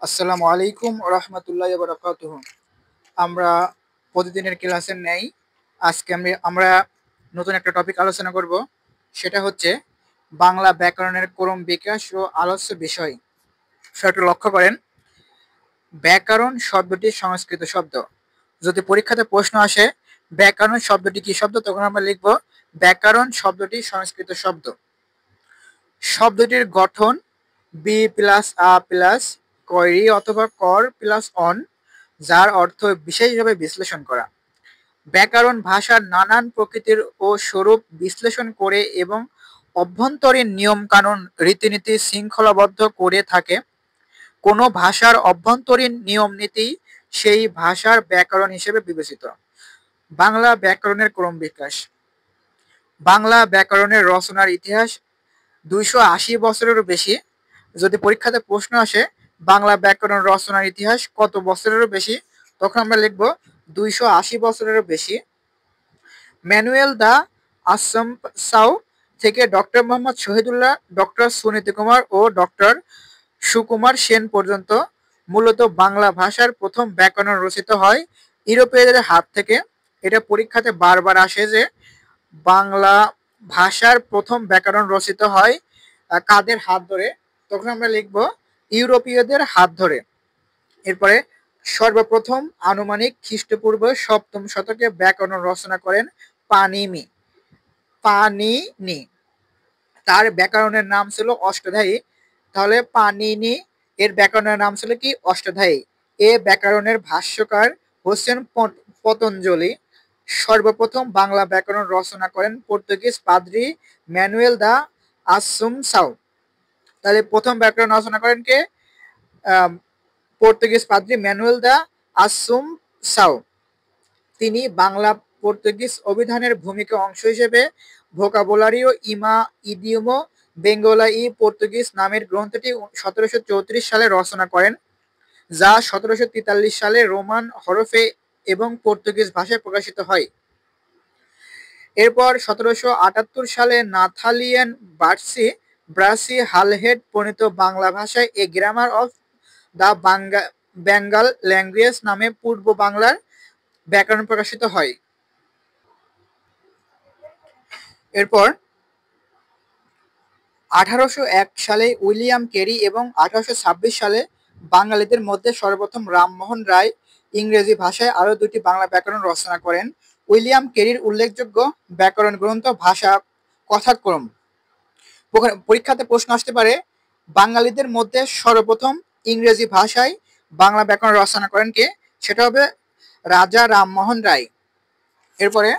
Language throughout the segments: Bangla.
আসসালামু আলাইকুম রহমতুল্লাহ বারাকাতুহ। আমরা প্রতিদিনের ক্লাসের নেই আজকে আমরা নতুন একটা টপিক আলোচনা করব। সেটা হচ্ছে বাংলা ব্যাকরণের ক্রম বিকাশ ও আলোচ্য বিষয়। সেটা লক্ষ্য করেন, ব্যাকরণ শব্দটি সংস্কৃত শব্দ। যদি পরীক্ষাতে প্রশ্ন আসে ব্যাকরণ শব্দটি কি শব্দ, তখন আমরা লিখব ব্যাকরণ শব্দটি সংস্কৃত শব্দ। শব্দটির গঠন বি প্লাস আ প্লাস কয়রি অথবা কর প্লাস অন, যার অর্থ বিশেষভাবে বিশ্লেষণ করা। ব্যাকরণ ভাষার নানান প্রকৃতির ও স্বরূপ বিশ্লেষণ করে এবং অভ্যন্তরীণ নিয়ম কানুন রীতিনীতি শৃঙ্খলাবদ্ধ করে থাকে। কোনো ভাষার অভ্যন্তরীণ নিয়ম নীতি সেই ভাষার ব্যাকরণ হিসেবে বিবেচিত। বাংলা ব্যাকরণের ক্রম বিকাশ। বাংলা ব্যাকরণের রচনার ইতিহাস 280 বছরেরও বেশি। যদি পরীক্ষাতে প্রশ্ন আসে বাংলা ব্যাকরণ রচনার ইতিহাস কত বছরেরও বেশি, তখন আমরা লিখব 280 বছরেরও বেশি। ম্যানুয়েল দা আসসামসাও থেকে ডক্টর মোহাম্মদ শহীদুল্লাহ, ডক্টর সুনীতি কুমার ও ডক্টর সুকুমার সেন পর্যন্ত মূলত বাংলা ভাষার প্রথম ব্যাকরণ রচিত হয় ইউরোপীয়দের হাত থেকে। এটা পরীক্ষাতে বারবার আসে যে বাংলা ভাষার প্রথম ব্যাকরণ রচিত হয় কাদের হাত ধরে, তখন আমরা লিখব ইউরোপীয়দের হাত ধরে। এরপরে সর্বপ্রথম আনুমানিক খ্রিস্টপূর্ব 7ম শতকে ব্যাকরণ রচনা করেন পাণিনি। তার ব্যাকরণের নাম ছিল অষ্টাধ্যায়ী। তাহলে পাণিনি এর ব্যাকরণের নাম ছিল কি? অষ্টাধ্যায়ী। এ ব্যাকরণের ভাষ্যকার হচ্ছেন পতঞ্জলি। সর্বপ্রথম বাংলা ব্যাকরণ রচনা করেন পর্তুগিজ পাদ্রী ম্যানুয়েল দা আসুমসাও। তাহলে প্রথম ব্যাকরণ রচনা করেন কে? পর্তুগিজ পাদ্রী ম্যানুয়েল দা আসুমসাও। তিনি বাংলা পর্তুগিজ অভিধানের ভূমিকা অংশ হিসেবে ভোকাবুলারিও ইডিওমো বেঙ্গলা ই পর্তুগিজ নামের গ্রন্থটি 1734 সালে রচনা করেন, যা 1743 সালে রোমান হরফে এবং পর্তুগিজ ভাষায় প্রকাশিত হয়। এরপর 1778 সালে নাথালিয়ান ব্রাসি হালহেড প্রণীত বাংলা ভাষায় a grammar of the Bengal language নামে পূর্ব বাংলার ব্যাকরণ প্রকাশিত হয়। এরপর 1801 সালে উইলিয়াম কেরি এবং 1826 সালে বাঙালিদের মধ্যে সর্বপ্রথম রামমোহন রায় ইংরেজি ভাষায় আরও 2টি বাংলা ব্যাকরণ রচনা করেন। উইলিয়াম কেরির উল্লেখযোগ্য ব্যাকরণ গ্রন্থ ভাষা কথাক্রম। পরীক্ষাতে প্রশ্ন আসতে পারে বাঙালিদের মধ্যে সর্বপ্রথম ইংরেজি ভাষায় বাংলা ব্যাকরণ রচনা করেন কে? সেটা হবে রাজা রামমোহন রায়। এরপরে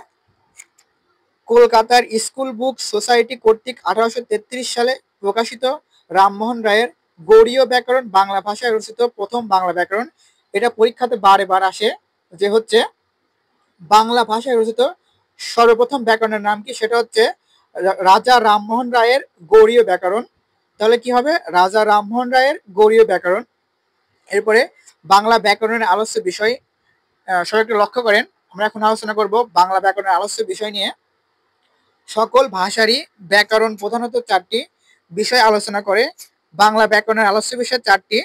কলকাতার স্কুল বুক সোসাইটি কর্তৃক 1833 সালে প্রকাশিত রামমোহন রায়ের গৌড়ীয় ব্যাকরণ বাংলা ভাষায় রচিত প্রথম বাংলা ব্যাকরণ। এটা পরীক্ষাতে বারে আসে যে হচ্ছে বাংলা ভাষায় রচিত সর্বপ্রথম ব্যাকরণের নাম কি? সেটা হচ্ছে রাজা রামমোহন রায়ের গৌড়ীয় ব্যাকরণ। তাহলে কি হবে? রাজা রামমোহন রায়ের গৌড়ীয় ব্যাকরণ। এরপরে বাংলা ব্যাকরণের আলোচ্য বিষয়। সবাই একটু লক্ষ্য করেন, আমরা এখন আলোচনা করব বাংলা ব্যাকরণের আলোচ্য বিষয় নিয়ে। সকল ভাষারই ব্যাকরণ প্রধানত 4টি বিষয় আলোচনা করে। বাংলা ব্যাকরণের আলোচ্য বিষয় 4টি: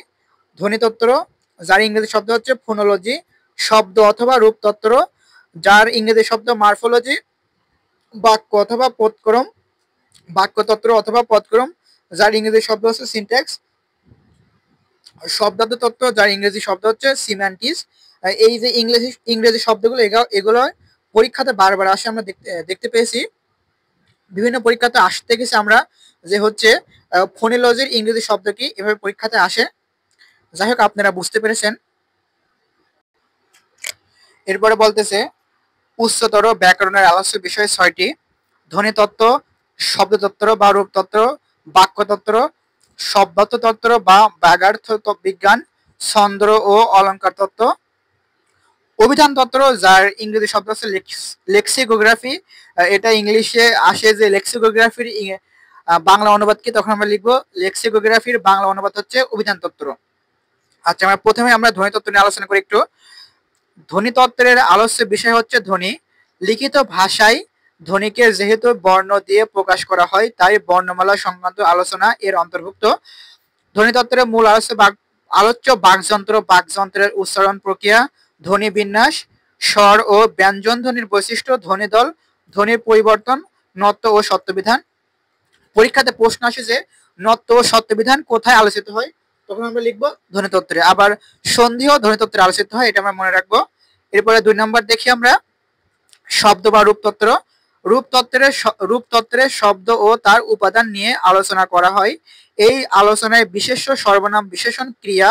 ধ্বনিতত্ত্ব, যার ইংরেজি শব্দ হচ্ছে ফোনোলজি; শব্দ অথবা রূপতত্ত্ব, যার ইংরেজি শব্দ মরফোলজি; বাক্য অথবা পদক্রম, বাক্যতত্ত্ব অথবা পদক্রম, যার ইংরেজি শব্দ হচ্ছে সিনট্যাক্স; শব্দার্থ তত্ত্ব, যার ইংরেজি শব্দ হচ্ছে সিম্যান্টিক্স। এই যে ইংরেজি শব্দগুলো এগুলো পরীক্ষাতে বারবার আসে, আমরা দেখতে পেয়েছি বিভিন্ন পরীক্ষাতে আসতে গেছে আমরা যে হচ্ছে ফোনোলজির ইংরেজি শব্দ কি, এভাবে পরীক্ষাতে আসে। যাই হোক, আপনারা বুঝতে পেরেছেন। এরপরে বলতেছে উচ্চতর ব্যাকরণের আলোচ্য বিষয় 6টি: ধ্বনিতত্ত্ব, শব্দতত্ত্ব বা রূপতত্ত্ব, বাক্যতত্ত্ব, শব্দার্থ তত্ত্ব বা বাগার্থ বিজ্ঞান, ছন্দ ও অলঙ্কার তত্ত্ব, অভিধান তত্ত্ব, যার ইংরেজি শব্দ হচ্ছে লেক্সিকোগ্রাফি। এটা ইংলিশে আসে যে লেক্সিকোগ্রাফির বাংলা অনুবাদ কি, তখন আমরা লিখবো লেক্সিকোগ্রাফির বাংলা অনুবাদ হচ্ছে অভিধান তত্ত্ব। আচ্ছা, প্রথমে আমরা ধ্বনিতত্ত্ব নিয়ে আলোচনা করি একটু। ধ্বনিতত্ত্বের আলোচ্য বিষয় হচ্ছে ধ্বনি। লিখিত ভাষায় ধ্বনিকে যেহেতু বর্ণ দিয়ে প্রকাশ করা হয়, তাই বর্ণমালা সংক্রান্ত আলোচনা এর অন্তর্ভুক্ত। ধ্বনিতত্ত্বের মূল আলোচ্য বাকযন্ত্র, বাকযন্ত্রের উচ্চারণ প্রক্রিয়া, ধ্বনি বিন্যাস, স্বর ও ব্যঞ্জন ধ্বনির বৈশিষ্ট্য, ধ্বনি দল, ধ্বনির পরিবর্তন, নত্ব ও সত্যবিধান। পরীক্ষাতে প্রশ্ন আসে যে নত্ব ও সত্যবিধান কোথায় আলোচিত হয়, তখন আমরা লিখবো ধ্বনিতত্ত্বে। আবার সন্ধি ও ধ্বনিতত্ত্বে আলোচিত হয়, এটা আমরা মনে রাখবো। এরপরে 2 নম্বর দেখি আমরা শব্দ বা রূপতত্ত্ব। রূপতত্ত্বের শব্দ ও তার উপাদান নিয়ে আলোচনা করা হয়। এই আলোচনায় বিশেষ্য, সর্বনাম, বিশেষণ, ক্রিয়া,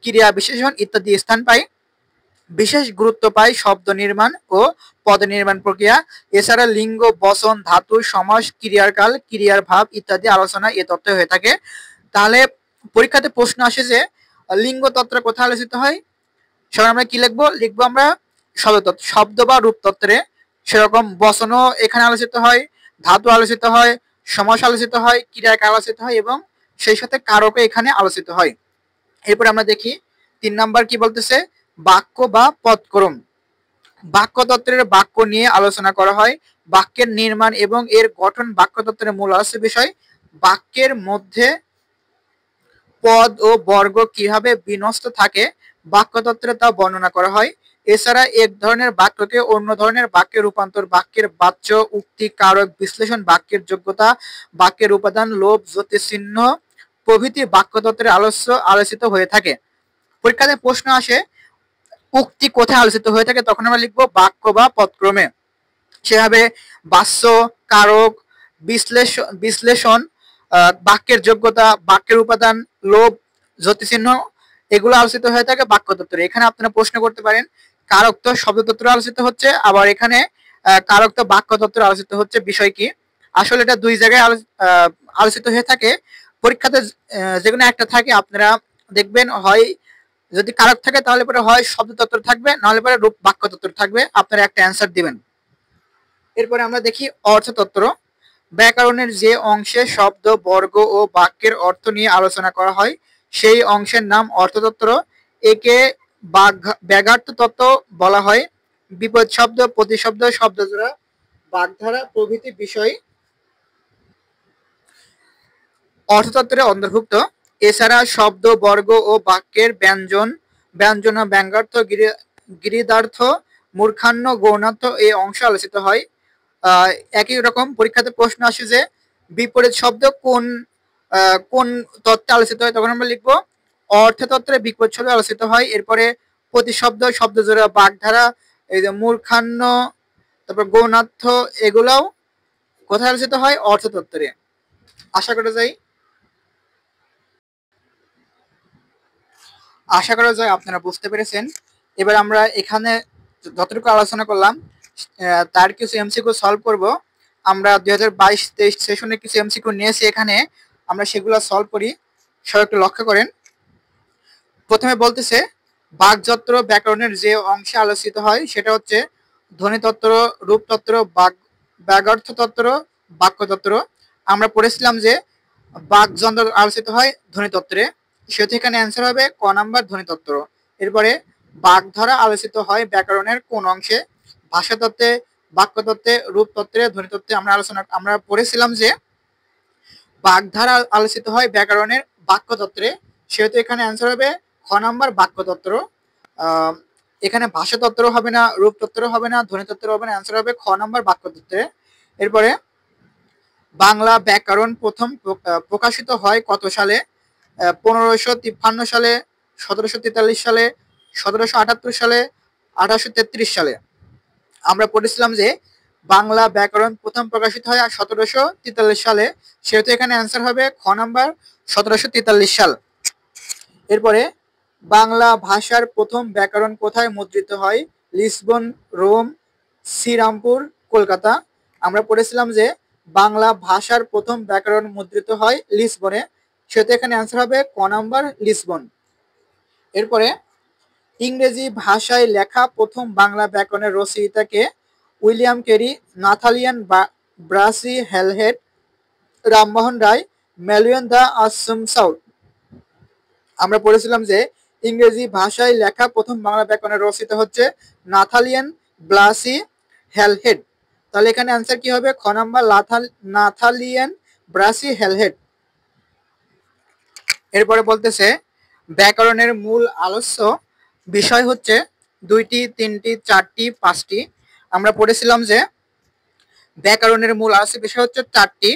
ক্রিয়া বিশেষণ ইত্যাদি স্থান পায়। বিশেষ গুরুত্ব পায় শব্দ নির্মাণ ও পদ নির্মাণ প্রক্রিয়া। এছাড়া লিঙ্গ, বচন, ধাতু, সমাস, ক্রিয়ার কাল, ক্রিয়ার ভাব ইত্যাদি আলোচনা এ তত্ত্বে হয়ে থাকে। তাহলে পরীক্ষাতে প্রশ্ন আসে যে লিঙ্গ তত্ত্ব কোথায় আলোচিত হয়, সেখানে আমরা কি লিখবো? লিখবো আমরা শব্দতত্ত্ব, শব্দ বা রূপতত্ত্বে। সেরকম বচনও এখানে আলোচিত হয়, ধাতু আলোচিত হয়, সমাস আলোচিত হয়, ক্রিয়ার কাল আলোচিত হয় এবং সেই সাথে কারকও এখানে আলোচিত হয়। এরপর আমরা দেখি 3 নাম্বার কি বলতেছে, বাক্য বা পদক্রম। বাক্যতত্ত্বের বাক্য নিয়ে আলোচনা করা হয়। বাক্যের নির্মাণ এবং এর গঠন বাক্যতত্ত্বের মূল আলোচ্য বিষয়। বাক্যের মধ্যে পদ ও বর্গ কিভাবে বিন্যস্ত থাকে বাক্যতত্ত্বে তা বর্ণনা করা হয়। এছাড়া এক ধরনের বাক্যকে অন্য ধরনের বাক্যে রূপান্তর, বাক্যের বাচ্য, উক্তি, কারক, বিশ্লেষণ, বাক্যের যোগ্যতা, বাক্যের উপাদান, লোভ, জ্যোতিষচিহ্ন প্রভৃতি বাক্যতত্ত্বের আলোচিত হয়ে থাকে। পরীক্ষাতে প্রশ্ন আসে উক্তি কোথায় আলোচিত হয়ে থাকে, তখন আমরা লিখবো বাক্য বা পদক্রমে। সেভাবে বাচ্য, কারক, বিশ্লেষণ, বাক্যের যোগ্যতা, বাক্যের উপাদান, লোভ, জ্যোতিচিহ্ন এগুলো আলোচিত হয়ে থাকে বাক্যতত্ত্বে। এখানে আপনারা প্রশ্ন করতে পারেন কারক তো শব্দতত্ত্ব আলোচিত হচ্ছে, আবার এখানে কারক তো বাক্যতত্ত্ব আলোচিত হচ্ছে, বিষয় কি? আসলে এটা দুই জায়গায় আলোচিত হয়ে থাকে। পরীক্ষাতে যেকোনো একটা থাকে, আপনারা দেখবেন হয় যদি কারক থাকে তাহলে পরে হয় শব্দতত্ত্ব থাকবে, নাহলে পরে বাক্যতত্ত্ব থাকবে, আপনারা একটা অ্যান্সার দিবেন। এরপরে আমরা দেখি অর্থতত্ত্ব। ব্যাকরণের যে অংশে শব্দ, বর্গ ও বাক্যের অর্থ নিয়ে আলোচনা করা হয় সেই অংশের নাম অর্থতত্ত্ব। একে ব্যাঘার্থ তত্ত্ব বলা হয়। বিপরীত শব্দ, প্রতিশব্দ, শব্দজোড়া, বাগধারা প্রভৃতি বিষয় অর্থতত্ত্বের অন্তর্ভুক্ত। এছাড়া শব্দ, বর্গ ও বাক্যের ব্যঞ্জন, ব্যঞ্জন, ব্যঙ্গার্থ, গিরিদার্থ, মূর্খান্য, গৌণার্থ এই অংশ আলোচিত হয়। একই রকম পরীক্ষাতে প্রশ্ন আসে যে বিপরীত শব্দ কোন কোন তত্ত্বে আলোচিত হয়, তখন আমরা লিখবো অর্থতত্ত্বে বিপরীত শব্দ আলোচিত হয়। এরপরে প্রতিশব্দ, শব্দজোড়া, বাগধারা, এই যে মূর্খান্য, তারপর গৌণার্থ এগুলাও কোথায় আলোচিত হয়? অর্থতত্ত্বে। আশা করা যায় আপনারা বুঝতে পেরেছেন। এবার আমরা এখানে যতটুকু আলোচনা করলাম তার কিছু এমসিকিউ সলভ করব। আমরা 2022-23 সেশনে কিছু এমসিকিউ নিয়েছি, এখানে আমরা সেগুলো সলভ করি। সবাই একটু লক্ষ্য করেন। প্রথমে বলতেছে বাকযন্ত্র ব্যাকরণের যে অংশে আলোচিত হয় সেটা হচ্ছে ধ্বনিতত্ত্ব, রূপতত্ত্ব, ব্যাঘার্থতত্ত্ব, বাক্যতত্ত্ব। আমরা পড়েছিলাম যে বাকযন্ত্র আলোচিত হয় ধ্বনিতত্ত্বে, সেহেতু এখানে অ্যান্সার হবে ক নাম্বার ধ্বনিতত্ত্ব। এরপরে বাগধারা আলোচিত হয় ব্যাকরণের কোন অংশে? ভাষাতত্ত্বে, বাক্যতত্ত্বে, রূপতত্ত্বে, ধ্বনিতত্ত্বে। আমরা পড়েছিলাম যে বাগধারা আলোচিত হয় ব্যাকরণের বাক্যতত্ত্বে, সেহেতু এখানে অ্যান্সার হবে খ নাম্বার বাক্যতত্ত্ব। এখানে ভাষাতত্ত্ব হবে না, রূপতত্ত্ব হবে না, ধ্বনিতত্ত্ব হবে না, অ্যান্সার হবে খ নাম্বার বাক্যতত্ত্বে। এরপরে বাংলা ব্যাকরণ প্রথম প্রকাশিত হয় কত সালে? 1553 সালে, 1743 সালে, 1778 সালে, 1833 সালে। আমরা পড়েছিলাম যে বাংলা ব্যাকরণ প্রথম প্রকাশিত হয় 1743 সালে, সেহেতু এখানে অ্যান্সার হবে খ নাম্বার 1743 সাল। এরপরে বাংলা ভাষার প্রথম ব্যাকরণ কোথায় মুদ্রিত হয়? Lisbon, Rome, Serampore, Kolkata. আমরা পড়েছিলাম যে বাংলা ভাষার প্রথম ব্যাকরণ মুদ্রিত হয় লিসবনে, সেহেতু এখানে অ্যান্সার হবে ক নাম্বার লিসবন। এরপরে ইংরেজি ভাষায় লেখা প্রথম বাংলা ব্যাকরণের রচয়িতাকে? William Carey, Nathaniel Brassey, Halhed, Rammohan Roy, Manoel da Assumpcao. আমরা পড়েছিলাম যে ইংরেজি ভাষায় লেখা প্রথম বাংলা ব্যাকরণের রচয়িতা হচ্ছে নাথালিয়ান ব্লাসি হ্যালহেড। তাহলে এখানে অ্যান্সার কি হবে? খ নাম্বার নাথালিয়ান ব্রাসি হ্যালহেড। এরপরে বলতেছে ব্যাকরণের মূল আলস্য বিষয় হচ্ছে 2টি, 3টি, 4টি, 5টি। আমরা পড়েছিলাম যে ব্যাকরণের মূল আলস্য বিষয় হচ্ছে 4টি।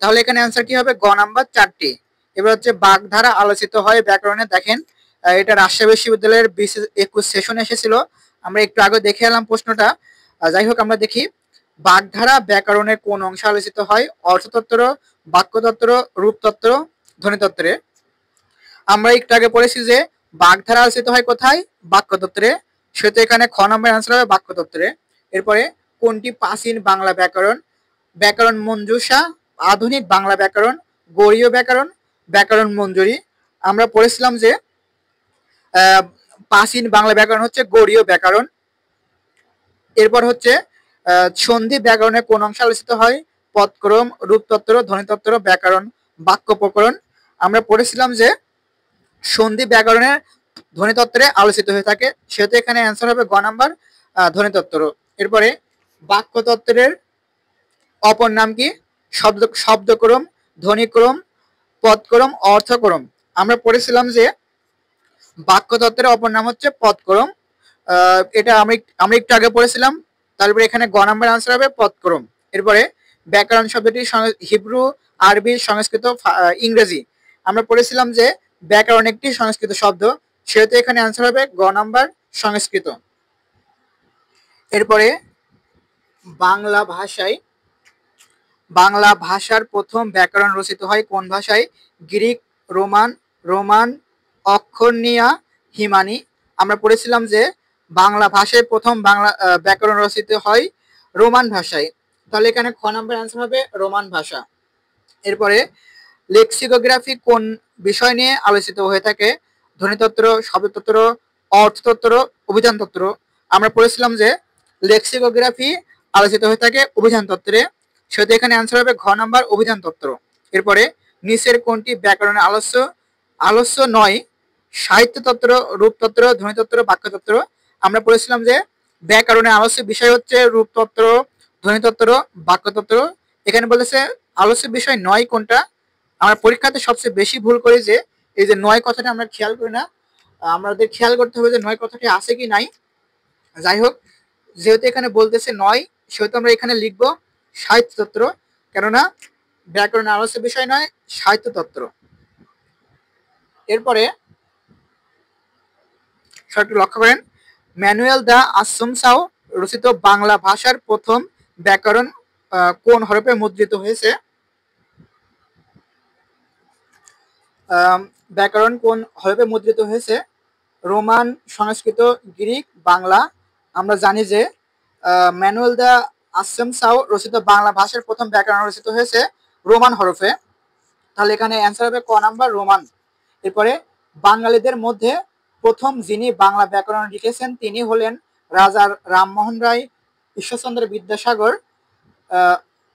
তাহলে এখানে অ্যান্সার কি হবে? গ নাম্বার 4টি। এবার হচ্ছে বাগধারা আলোচিত হয় ব্যাকরণে। দেখেন এটা রাজশাহী বিশ্ববিদ্যালয়ের 21 সেশনে এসেছিল, আমরা একটু আগে দেখে এলাম প্রশ্নটা। যাই হোক, আমরা দেখি বাগধারা ব্যাকরণের কোন অংশ আলোচিত হয়? অর্থতত্ত্ব, বাক্যতত্ত্ব, রূপতত্ত্ব, ধ্বনিতত্ত্বে। আমরা একটু আগে পড়েছি যে বাগধারা আলোচিত হয় কোথায়? বাক্যতত্ত্বে। সেহেতু এখানে খ নম্বর অ্যান্সার হবে বাক্যতত্ত্বে। এরপরে কোনটি প্রাচীন বাংলা ব্যাকরণ? ব্যাকরণ মঞ্জুষা, আধুনিক বাংলা ব্যাকরণ, গৌড়ীয় ব্যাকরণ, ব্যাকরণ মঞ্জুরি। আমরা পড়েছিলাম যে প্রাচীন বাংলা ব্যাকরণ হচ্ছে গৌড়ীয় ব্যাকরণ। এরপর হচ্ছে সন্ধি ব্যাকরণের কোন অংশ আলোচিত হয়? পদক্রম, রূপতত্ত্ব, ধ্বনিতত্ত্ব, ব্যাকরণ, বাক্য প্রকরণ। আমরা পড়েছিলাম যে সন্ধি ব্যাকরণের ধ্বনিতত্ত্বে আলোচিত হয়ে থাকে, সেহেতু এখানে অ্যান্সার হবে গ নাম্বার ধ্বনিতত্ত্ব। এরপরে বাক্যতত্ত্বের অপর নাম কি? শব্দক্রম, ধ্বনিক্রম, পদক্রম, অর্থক্রম। আমরা পড়েছিলাম যে বাক্যতত্ত্বের অপর নাম হচ্ছে পদক্রম। এটা আমরা একটু আগে পড়েছিলাম। তারপরে এখানে গ নাম্বার আনসার হবে পদক্রম। এরপরে ব্যাকরণ শব্দটি হিব্রু, আরবি, সংস্কৃত, ইংরেজি। আমরা পড়েছিলাম যে ব্যাকরণ একটি সংস্কৃত শব্দ, সেহেতু এখানে আনসার হবে গ নাম্বার সংস্কৃত। এরপরে বাংলা ভাষার প্রথম ব্যাকরণ রচিত হয় কোন ভাষায়? গ্রিক, রোমান, অক্ষরনীয়া, হিমানি। আমরা পড়েছিলাম যে বাংলা ভাষায় প্রথম বাংলা ব্যাকরণ রচিত হয় রোমান ভাষায়। তাহলে এখানে খ নম্বর অ্যান্সার হবে রোমান ভাষা। এরপরে লেক্সিকোগ্রাফি কোন বিষয় নিয়ে আলোচিত হয়ে থাকে? ধ্বনিতত্ত্ব, শব্দতত্ত্ব, অর্থতত্ত্ব, অভিধানতত্ত্ব। আমরা পড়েছিলাম যে লেক্সিকোগ্রাফি আলোচিত হয়ে থাকে অভিধানতত্ত্বে, সেহেতু এখানে অ্যান্সার হবে ঘ নাম্বার অভিধানতত্ত্ব। এরপরে নিচের কোনটি ব্যাকরণের আলস্য নয়? সাহিত্যতত্ত্ব, রূপতত্ত্ব, ধ্বনিতত্ত্ব, বাক্যতত্ত্ব। আমরা পড়েছিলাম যে ব্যাকরণের আলস্য বিষয় হচ্ছে রূপতত্ত্ব, ধ্বনিতত্ত্ব, বাক্যতত্ত্ব। এখানে বলেছে আলস্য বিষয় নয় কোনটা? আমরা পরীক্ষাতে সবচেয়ে বেশি ভুল করি যে এই যে নয় কথাটা আমরা খেয়াল করি না। আমাদের খেয়াল করতে হবে যে নয় কথাটি আছে কি নাই। যাই হোক, যেহেতু এখানে বলতেছে নয়, সেহেতু আমরা এখানে লিখবো সাহিত্যতত্ত্ব, কেননা ব্যাকরণ আলস্য বিষয় নয়, সাহিত্যতত্ত্ব। এরপরে একটু লক্ষ্য করেন, ম্যানুয়েল দা আসুমসাও রচিত বাংলা ভাষার প্রথম ব্যাকরণ কোন হরফে মুদ্রিত হয়েছে? ব্যাকরণ কোন হরফে মুদ্রিত হয়েছে? রোমান, সংস্কৃত, গ্রিক, বাংলা। আমরা জানি যে ম্যানুয়েল দা আসুমসাও রচিত বাংলা ভাষার প্রথম ব্যাকরণ রচিত হয়েছে রোমান হরফে। তাহলে এখানে অ্যান্সার হবে ক নাম্বার রোমান। এরপরে বাঙালিদের মধ্যে প্রথম যিনি বাংলা ব্যাকরণ লিখেছেন তিনি হলেন রাজা রামমোহন রায়, ঈশ্বরচন্দ্র বিদ্যাসাগর,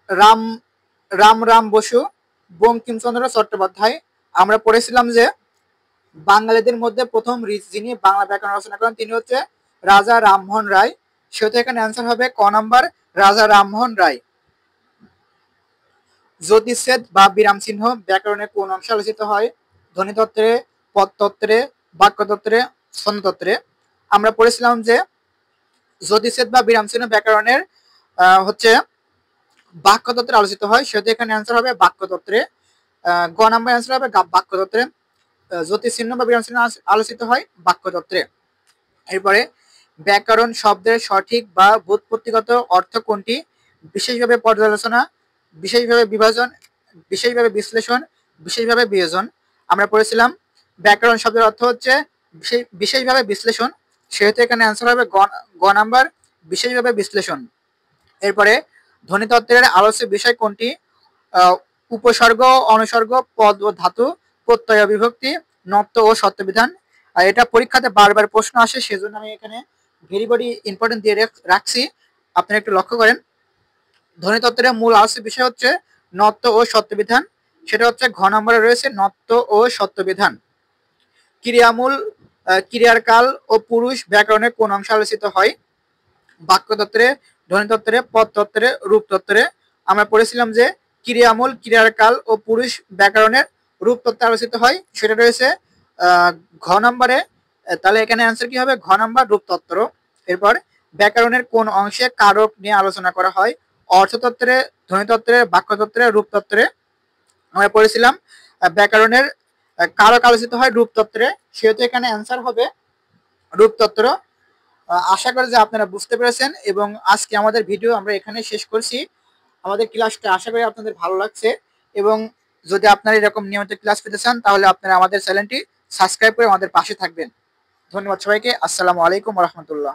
রাম রাম বসু, বঙ্কিমচন্দ্র চট্টোপাধ্যায়। আমরা পড়েছিলাম যে বাঙালিদের মধ্যে প্রথম যিনি বাংলা ব্যাকরণ রচনা করেন তিনি হচ্ছে রাজা রামমোহন রায়, সেহেতু এখানে অ্যান্সার হবে ক নাম্বার রাজা রামমোহন রায়। জ্যোতিষেদ বা বিরাম চিহ্ন ব্যাকরণের কোন অংশে আলোচিত হয়? ধ্বনিতত্ত্বে, পদতত্ত্বে, বাক্যতত্ত্বে, ছন্দতত্ত্বে। আমরা পড়েছিলাম যে জ্যোতিষেদ বা বিরাম চিহ্ন ব্যাকরণের হচ্ছে বাক্যতত্ত্বে আলোচিত হয়, সেহেতু এখানে অ্যান্সার হবে বাক্যতত্ত্বে। গ নাম্বার অ্যান্সার হবে বাক্যতত্ত্বে। জ্যোতিষ চিহ্ন বা বিরাম চিহ্ন আলোচিত হয় বাক্যতত্ত্বে। এরপরে ব্যাকরণ শব্দের সঠিক বা ব্যুৎপত্তিগত অর্থ কোনটি? বিশেষভাবে পর্যালোচনা, বিশেষভাবে বিভাজন, বিশেষভাবে বিশ্লেষণ, বিশেষভাবে বিয়োজন। আমরা পড়েছিলাম ব্যাকরণ শব্দের অর্থ হচ্ছে বিশেষভাবে বিশ্লেষণ, সেহেতু এখানে অ্যান্সার হবে গ নাম্বার বিশেষভাবে বিশ্লেষণ। এরপরে ধ্বনিতত্ত্বের আলোচ্য বিষয় কোনটি? উপসর্গ, অনুসর্গ, পদ ও ধাতু, প্রত্যয় বিভক্তি, নত্ব ও সত্যবিধান। আর এটা পরীক্ষাতে বারবার প্রশ্ন আসে, সেজন্য আমি এখানে ভেরি ভেরি ইম্পর্টেন্ট দিয়ে রাখছি, আপনারা একটু লক্ষ্য করেন। ধ্বনিতত্ত্বের মূল আলোচ্য বিষয় হচ্ছে নত্ব ও সত্যবিধান, সেটা হচ্ছে ঘ নম্বরে রয়েছে নত্ব ও সত্যবিধান। ক্রিয়ামূল, ক্রিয়ার কাল ও পুরুষ ব্যাকরণের কোন অংশ আলোচিত হয়? বাক্যতত্ত্বে, ধ্বনিতত্ত্বে, পদতত্ত্বে, রূপতত্ত্বে। আমরা পড়েছিলাম যে ক্রিয়ামূল, ক্রিয়ার কাল ও পুরুষ ব্যাকরণের রূপতত্ত্বে আলোচিত হয়, সেটা রয়েছে ঘ নম্বরে তাহলে এখানে অ্যান্সার কি হবে? ঘ নম্বর রূপতত্ত্ব। এরপর ব্যাকরণের কোন অংশে কারক নিয়ে আলোচনা করা হয়? অর্থতত্ত্বে, ধ্বনিতত্ত্বে, বাক্যতত্ত্বে, রূপতত্ত্বে। আমরা পড়েছিলাম ব্যাকরণের কারক আলোচিত হয় রূপতত্ত্বে, সেহেতু এখানে অ্যান্সার হবে রূপতত্ত্ব। আশা করি যে আপনারা বুঝতে পেরেছেন এবং আজকে আমাদের ভিডিও আমরা এখানে শেষ করছি। আমাদের ক্লাসটা আশা করি আপনাদের ভালো লাগছে এবং যদি আপনারা এরকম নিয়মিত ক্লাস পেতে চান তাহলে আপনারা আমাদের চ্যানেলটি সাবস্ক্রাইব করে আমাদের পাশে থাকবেন। ধন্যবাদ সবাইকে। আসসালামু আলাইকুম ওয়া রাহমাতুল্লাহ।